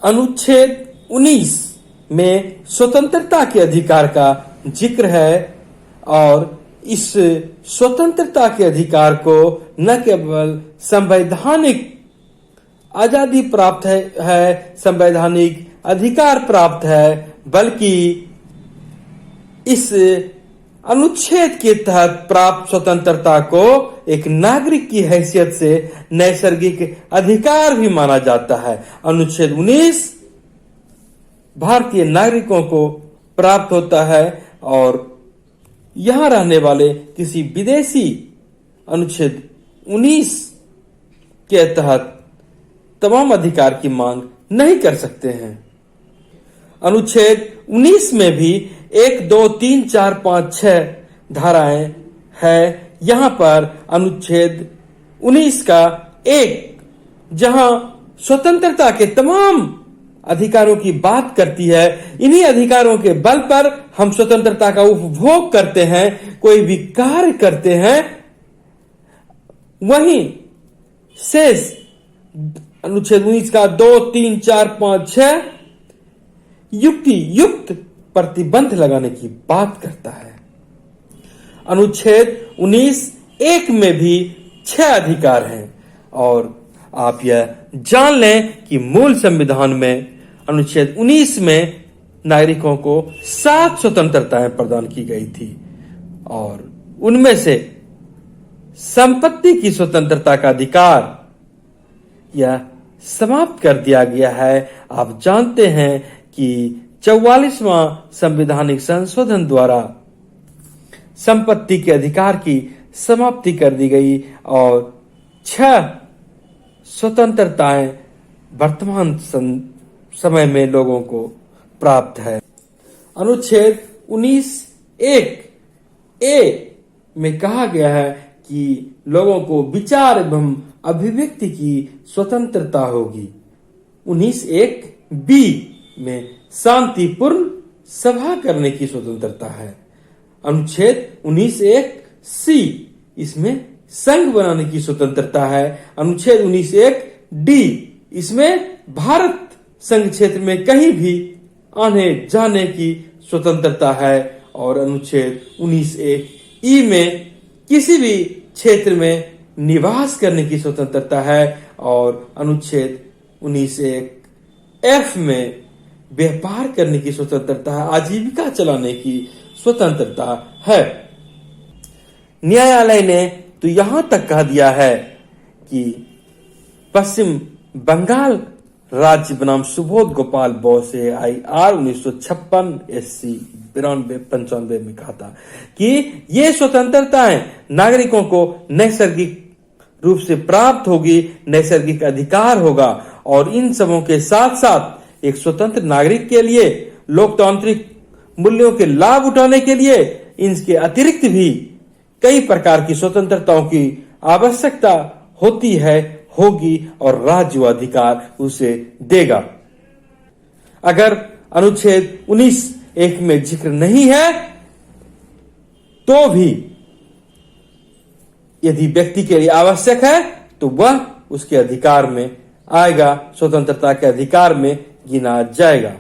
अनुच्छेद 19 में स्वतंत्रता के अधिकार का जिक्र है और इस स्वतंत्रता के अधिकार को न केवल संवैधानिक आजादी प्राप्त है, संवैधानिक अधिकार प्राप्त है, बल्कि इस अनुच्छेद के तहत प्राप्त स्वतंत्रता को एक नागरिक की हैसियत से नैसर्गिक अधिकार भी माना जाता है। अनुच्छेद 19 भारतीय नागरिकों को प्राप्त होता है और यहां रहने वाले किसी विदेशी अनुच्छेद 19 के तहत तमाम अधिकार की मांग नहीं कर सकते हैं। अनुच्छेद 19 में भी 1, 2, 3, 4, 5, 6 धाराएं है। यहां पर अनुच्छेद 19 का 1 जहां स्वतंत्रता के तमाम अधिकारों की बात करती है, इन्हीं अधिकारों के बल पर हम स्वतंत्रता का उपभोग करते हैं, कोई भी कार्य करते हैं। वहीं शेष अनुच्छेद 19 का 2, 3, 4, 5, 6 युक्त प्रतिबंध लगाने की बात करता है। अनुच्छेद 19 1 में भी 6 अधिकार हैं और आप यह जान लें कि मूल संविधान में अनुच्छेद 19 में नागरिकों को 7 स्वतंत्रताएं प्रदान की गई थी और उनमें से संपत्ति की स्वतंत्रता का अधिकार यह समाप्त कर दिया गया है। आप जानते हैं कि 44वां संवैधानिक संशोधन द्वारा संपत्ति के अधिकार की समाप्ति कर दी गई और 6 स्वतंत्रताएं वर्तमान समय में लोगों को प्राप्त है। अनुच्छेद 19(1)(a) में कहा गया है कि लोगों को विचार एवं अभिव्यक्ति की स्वतंत्रता होगी। 19(1)(b) में शांतिपूर्ण सभा करने की स्वतंत्रता है। अनुच्छेद 19(1)(c) इसमें संघ बनाने की स्वतंत्रता है। अनुच्छेद 19(1)(d) इसमें भारत संघ क्षेत्र में कहीं भी आने जाने की स्वतंत्रता है और अनुच्छेद 19(1)(e) में किसी भी क्षेत्र में निवास करने की स्वतंत्रता है और अनुच्छेद 19(1)(f) में व्यापार करने की स्वतंत्रता है, आजीविका चलाने की स्वतंत्रता है। न्यायालय ने तो यहां तक कह दिया है कि पश्चिम बंगाल राज्य बनाम सुबोध गोपाल बोसे IR 1956 SC 92-95 में कहा था कि ये स्वतंत्रताएं नागरिकों को नैसर्गिक रूप से प्राप्त होगी, नैसर्गिक अधिकार होगा और इन सबों के साथ साथ एक स्वतंत्र नागरिक के लिए लोकतांत्रिक मूल्यों के लाभ उठाने के लिए इनके अतिरिक्त भी कई प्रकार की स्वतंत्रताओं की आवश्यकता होती है, होगी और राज्य अधिकार उसे देगा। अगर अनुच्छेद 19(1) में जिक्र नहीं है तो भी यदि व्यक्ति के लिए आवश्यक है तो वह उसके अधिकार में आएगा, स्वतंत्रता के अधिकार में गिना जाएगा।